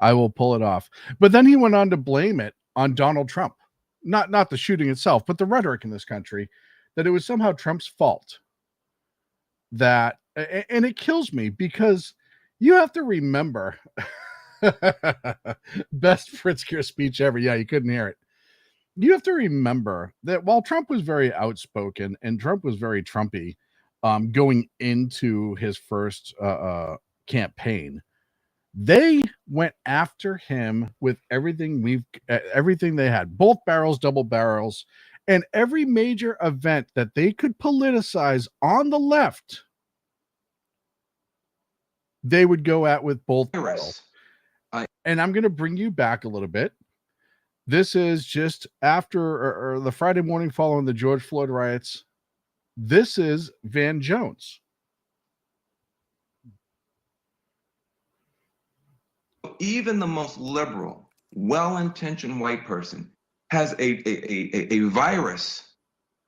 I will pull it off. But then he went on to blame it on Donald Trump. Not the shooting itself, but the rhetoric in this country, that it was somehow Trump's fault. And it kills me, because you have to remember Best Pritzker speech ever. Yeah, you couldn't hear it. You have to remember that while Trump was very outspoken and Trump was very Trumpy going into his first campaign, they went after him with everything they had, both barrels, double barrels, and every major event that they could politicize on the left, they would go at with both barrels. And I'm going to bring you back a little bit. This is just after or the Friday morning following the George Floyd riots. This is Van Jones. Even the most liberal, well-intentioned white person has a virus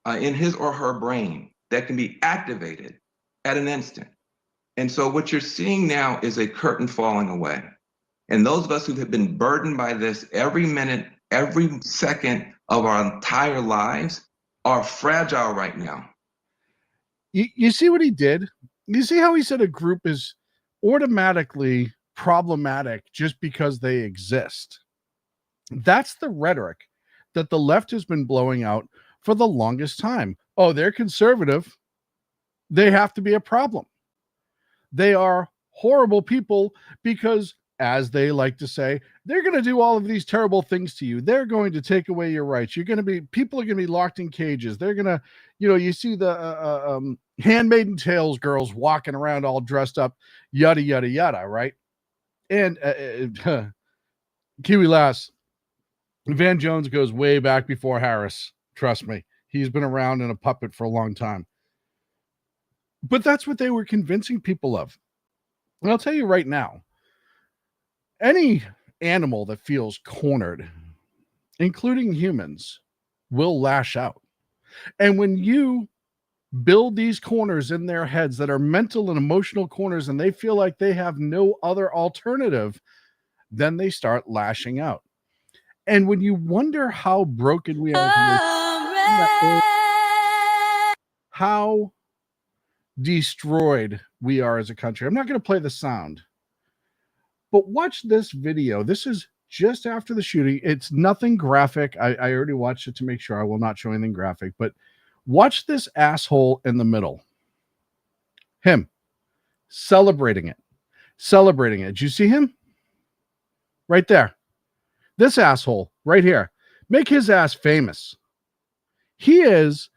in his or her brain that can be activated at an instant. And so what you're seeing now is a curtain falling away. And those of us who have been burdened by this every minute, every second of our entire lives are fragile right now. You see what he did? You see how he said a group is automatically problematic just because they exist? That's the rhetoric that the left has been blowing out for the longest time. Oh, they're conservative. They have to be a problem. They are horrible people because, as they like to say, they're going to do all of these terrible things to you. They're going to take away your rights. People are going to be locked in cages. They're going to, you see the Handmaiden Tales girls walking around all dressed up, yada, yada, yada, right? And Kiwi Lass, Van Jones goes way back before Harris. Trust me. He's been around in a puppet for a long time. But that's what they were convincing people of. And I'll tell you right now, any animal that feels cornered, including humans, will lash out. And when you build these corners in their heads that are mental and emotional corners, and they feel like they have no other alternative, then they start lashing out. And when you wonder how broken we are, how destroyed we are as a country. I'm not going to play the sound, but watch this video. This is just after the shooting. It's nothing graphic. I already watched it to make sure I will not show anything graphic, but watch this asshole in the middle. Him celebrating it. Did you see him? Right there. This asshole right here. Make his ass famous. He is,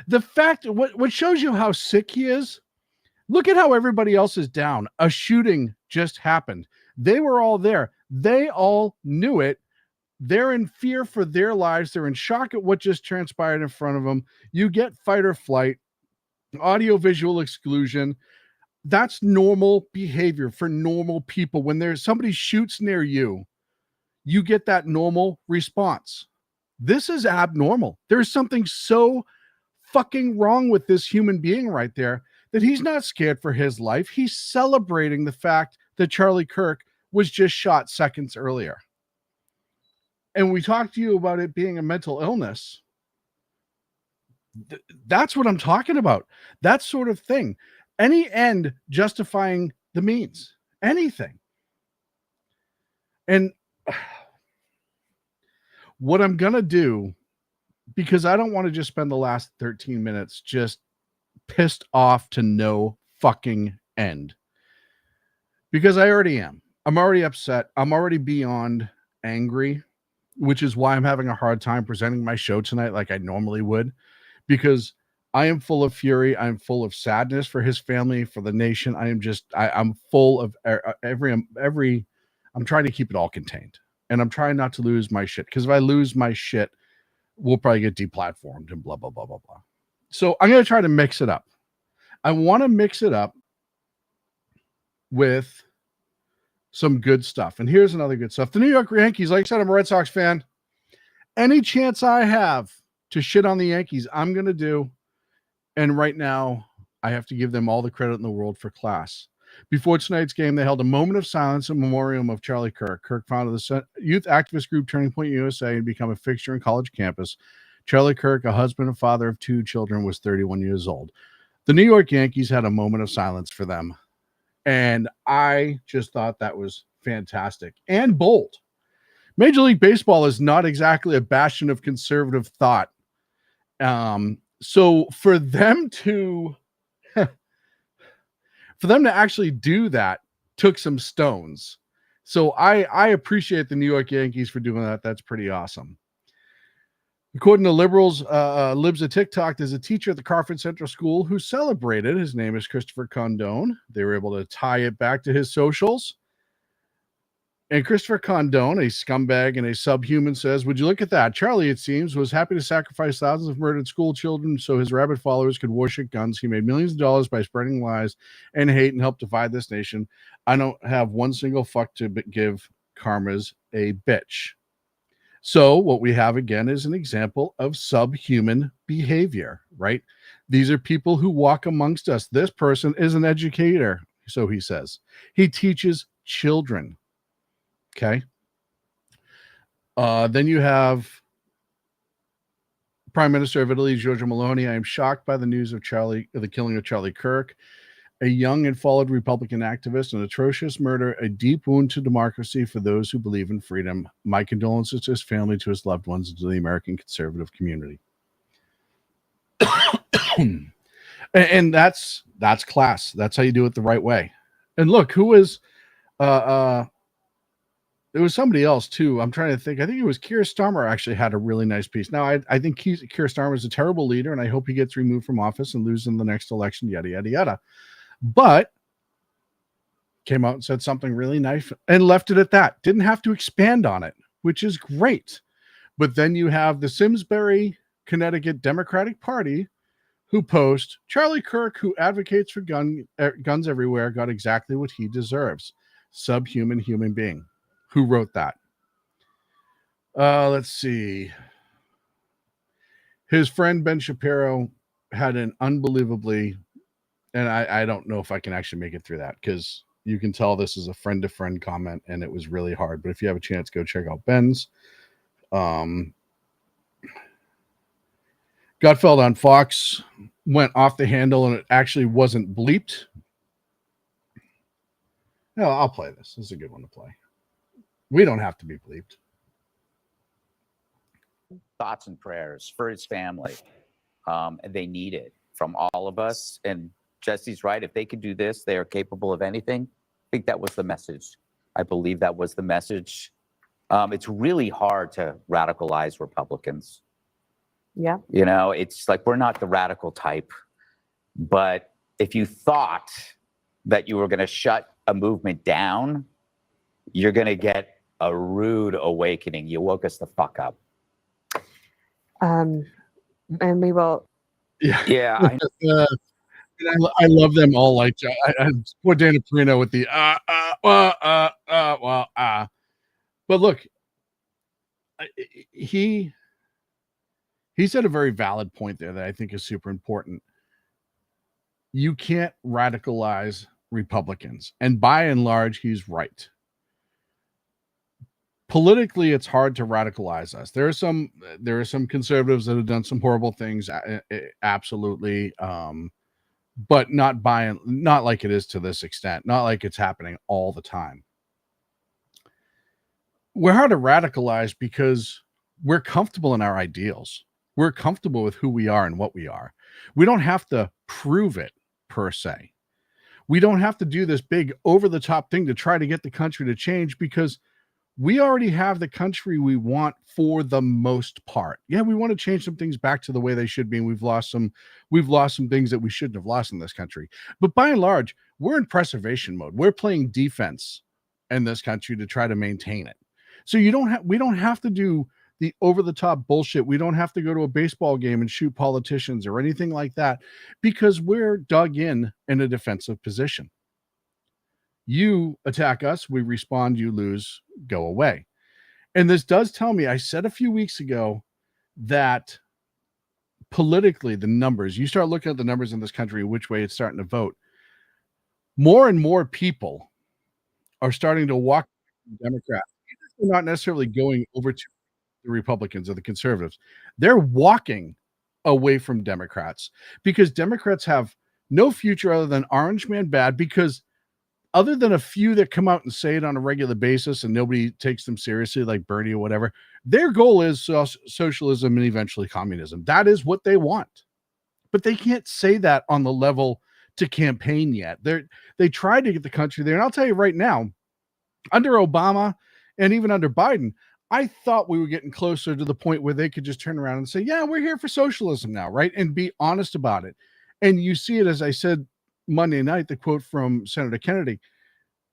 the fact, what shows you how sick he is, look at how everybody else is down. A shooting just happened. They were all there. They all knew it. They're in fear for their lives. They're in shock at what just transpired in front of them. You get fight or flight, audio-visual exclusion. That's normal behavior for normal people. When there's somebody shoots near you, you get that normal response. This is abnormal. There's something so fucking wrong with this human being right there that he's not scared for his life. He's celebrating the fact that Charlie Kirk was just shot seconds earlier. And we talked to you about it being a mental illness. That's what I'm talking about. That sort of thing. Any end justifying the means. Anything. And what I'm going to do, because I don't want to just spend the last 13 minutes just pissed off to no fucking end. Because I already am. I'm already upset. I'm already beyond angry, which is why I'm having a hard time presenting my show tonight like I normally would. Because I am full of fury. I'm full of sadness for his family, for the nation. I'm full of every, I'm trying to keep it all contained. And I'm trying not to lose my shit. Because if I lose my shit, we'll probably get deplatformed and blah, blah, blah, blah, blah. So I'm going to try to mix it up. I want to mix it up with some good stuff. And here's another good stuff. The New York Yankees, like I said, I'm a Red Sox fan. Any chance I have to shit on the Yankees, I'm going to do. And right now, I have to give them all the credit in the world for class. Before tonight's game, they held a moment of silence in memoriam of Charlie Kirk. Kirk founded the youth activist group Turning Point USA and become a fixture in college campus. Charlie Kirk, a husband and father of 2 children, was 31 years old. The New York Yankees had a moment of silence for them. And I just thought that was fantastic and bold. Major League Baseball is not exactly a bastion of conservative thought. So for them to actually do that took some stones. So I appreciate the New York Yankees for doing that. That's pretty awesome. According to liberals, Libs of TikTok, there's a teacher at the Crawford Central School who celebrated. His name is Christopher Condone. They were able to tie it back to his socials. And Christopher Condone, a scumbag and a subhuman, says, would you look at that? Charlie, it seems, was happy to sacrifice thousands of murdered school children so his rabid followers could worship guns. He made millions of dollars by spreading lies and hate and helped divide this nation. I don't have one single fuck to give. Karma's a bitch. So what we have again is an example of subhuman behavior, right? These are people who walk amongst us. This person is an educator, so he says. He teaches children. Okay. Then you have Prime Minister of Italy, Giorgia Meloni. I am shocked by the news of the killing of Charlie Kirk, a young and followed Republican activist, an atrocious murder, a deep wound to democracy for those who believe in freedom. My condolences to his family, to his loved ones, and to the American conservative community. and that's class. That's how you do it the right way. And look, who is there was somebody else too. I'm trying to think. I think it was Keir Starmer actually had a really nice piece. Now, I think Keir Starmer is a terrible leader, and I hope he gets removed from office and loses in the next election, yada, yada, yada. But came out and said something really nice and left it at that. Didn't have to expand on it, which is great. But then you have the Simsbury, Connecticut Democratic Party who post, Charlie Kirk, who advocates for guns everywhere, got exactly what he deserves. Subhuman human being. Who wrote that? Let's see. His friend Ben Shapiro had an unbelievably, and I don't know if I can actually make it through that because you can tell this is a friend-to-friend comment and it was really hard. But if you have a chance, go check out Ben's. Gutfeld on Fox went off the handle and it actually wasn't bleeped. No, I'll play this. This is a good one to play. We don't have to be bleeped. Thoughts and prayers for his family. And they need it from all of us. And Jesse's right. If they could do this, they are capable of anything. I think that was the message. I believe that was the message. It's really hard to radicalize Republicans. Yeah. You know, it's like we're not the radical type. But if you thought that you were going to shut a movement down, you're going to get a rude awakening. You woke us the fuck up. And we will. Yeah. I love them all. Like poor Dana Perino with the But look, he said a very valid point there that I think is super important. You can't radicalize Republicans, and by and large, he's right. Politically, it's hard to radicalize us. There are some conservatives that have done some horrible things, absolutely, but not like it is to this extent. Not like it's happening all the time. We're hard to radicalize because we're comfortable in our ideals. We're comfortable with who we are and what we are. We don't have to prove it per se. We don't have to do this big over-the-top thing to try to get the country to change because we already have the country we want for the most part. Yeah, we want to change some things back to the way they should be, and we've lost some things that we shouldn't have lost in this country. But by and large, we're in preservation mode. We're playing defense in this country to try to maintain it. So we don't have to do the over-the-top bullshit. We don't have to go to a baseball game and shoot politicians or anything like that because we're dug in a defensive position. You attack us, we respond, you lose, go away. And this does tell me, I said a few weeks ago that politically, the numbers, you start looking at the numbers in this country, which way it's starting to vote, more and more people are starting to walk Democrats. They're not necessarily going over to the Republicans or the conservatives. They're walking away from Democrats because Democrats have no future other than orange man bad because other than a few that come out and say it on a regular basis and nobody takes them seriously, like Bernie or whatever, their goal is socialism and eventually communism. That is what they want. But they can't say that on the level to campaign yet. They tried to get the country there. And I'll tell you right now, under Obama and even under Biden, I thought we were getting closer to the point where they could just turn around and say, yeah, we're here for socialism now, right? And be honest about it. And you see it, as I said Monday night, the quote from Senator Kennedy,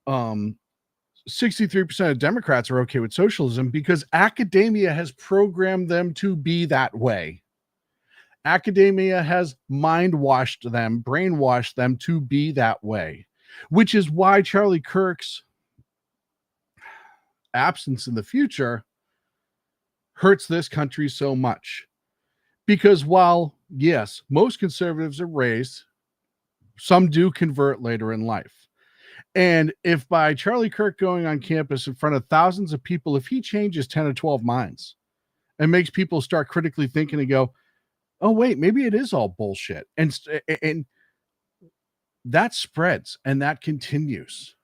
63% of Democrats are okay with socialism because academia has programmed them to be that way. Academia has mind-washed them, brainwashed them to be that way, which is why Charlie Kirk's absence in the future hurts this country so much. Because while, yes, most conservatives are raised, some do convert later in life. And if by Charlie Kirk going on campus in front of thousands of people, if he changes 10 or 12 minds and makes people start critically thinking and go, oh, wait, maybe it is all bullshit. And that spreads and that continues.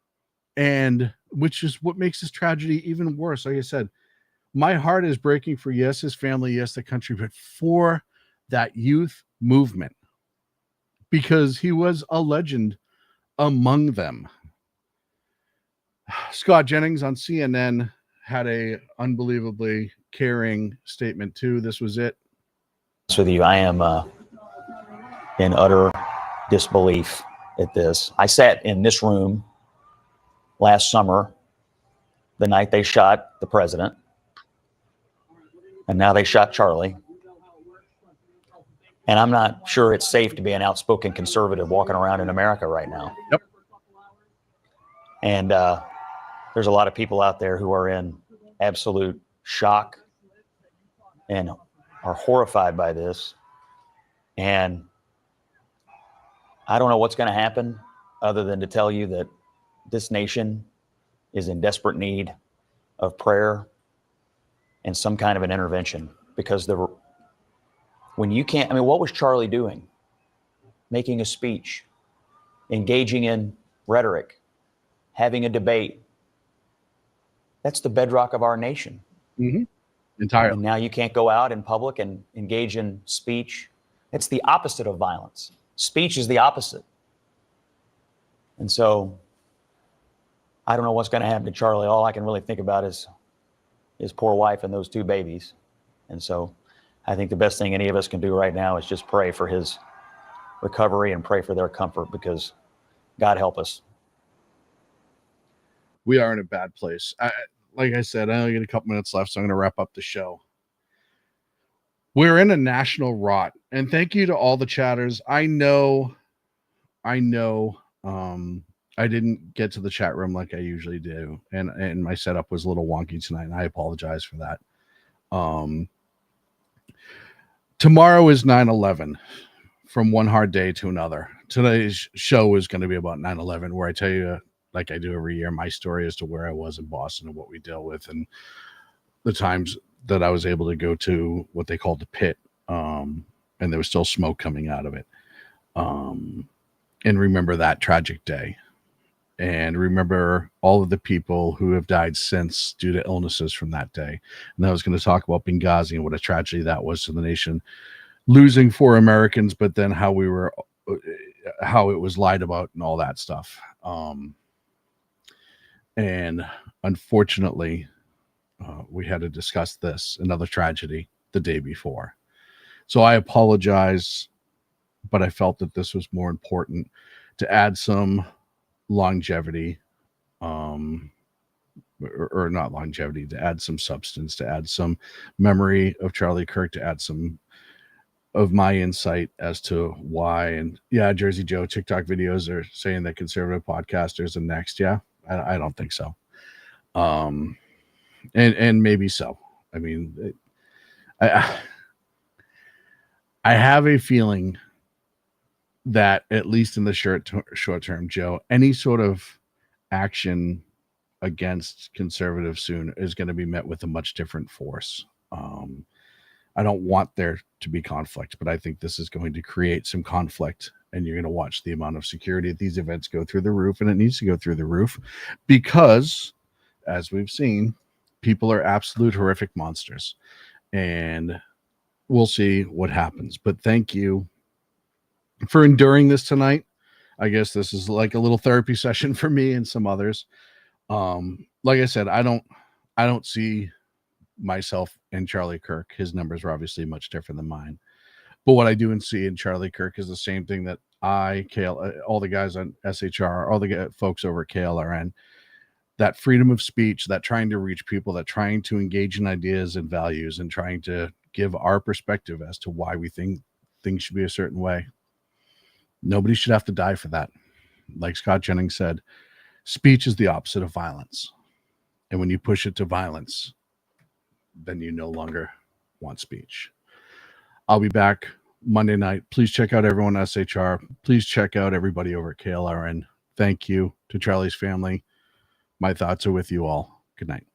And which is what makes this tragedy even worse. Like I said, my heart is breaking for, yes, his family, yes, the country, but for that youth movement, because he was a legend among them. Scott Jennings on CNN had a unbelievably caring statement too. This was it. With you, I am in utter disbelief at this. I sat in this room last summer, the night they shot the president, and now they shot Charlie. And I'm not sure it's safe to be an outspoken conservative walking around in America right now. Yep. And there's a lot of people out there who are in absolute shock and are horrified by this. And I don't know what's going to happen other than to tell you that this nation is in desperate need of prayer and some kind of an intervention, because when you can't, I mean, what was Charlie doing? Making a speech, engaging in rhetoric, having a debate. That's the bedrock of our nation. Mm-hmm. Entirely. And now you can't go out in public and engage in speech. It's the opposite of violence. Speech is the opposite. And so I don't know what's going to happen to Charlie. All I can really think about is his poor wife and those two babies. And so I think the best thing any of us can do right now is just pray for his recovery and pray for their comfort, because God help us. We are in a bad place. Like I said, I only get a couple minutes left, so I'm going to wrap up the show. We're in a national rot, and thank you to all the chatters. I know, I didn't get to the chat room like I usually do, and my setup was a little wonky tonight, and I apologize for that. Tomorrow is 9/11, from one hard day to another. Today's show is going to be about 9/11, where I tell you, like I do every year, my story as to where I was in Boston and what we dealt with, and the times that I was able to go to what they called the pit, and there was still smoke coming out of it, and remember that tragic day, and remember all of the people who have died since due to illnesses from that day. And I was going to talk about Benghazi and what a tragedy that was to the nation, losing 4 Americans, but then how it was lied about and all that stuff. And unfortunately, we had to discuss this, another tragedy, the day before. So I apologize, but I felt that this was more important to add some longevity, or not longevity, to add some substance, to add some memory of Charlie Kirk, to add some of my insight as to why. And yeah, Jersey Joe, TikTok videos are saying that conservative podcasters are next. Yeah, I don't think so. And maybe so. I mean, I have a feeling that at least in the short term, Joe, any sort of action against conservatives soon is going to be met with a much different force. I don't want there to be conflict, but I think this is going to create some conflict and you're going to watch the amount of security at these events go through the roof, and it needs to go through the roof because, as we've seen, people are absolute horrific monsters, and we'll see what happens. But thank you for enduring this tonight. I guess this is like a little therapy session for me and some others. Like I said, I don't see myself in Charlie Kirk. His numbers are obviously much different than mine. But what I do and see in Charlie Kirk is the same thing that all the guys on SHR, all the folks over at KLRN, that freedom of speech, that trying to reach people, that trying to engage in ideas and values and trying to give our perspective as to why we think things should be a certain way. Nobody should have to die for that. Like Scott Jennings said, speech is the opposite of violence. And when you push it to violence, then you no longer want speech. I'll be back Monday night. Please check out everyone at SHR. Please check out everybody over at KLRN. Thank you to Charlie's family. My thoughts are with you all. Good night.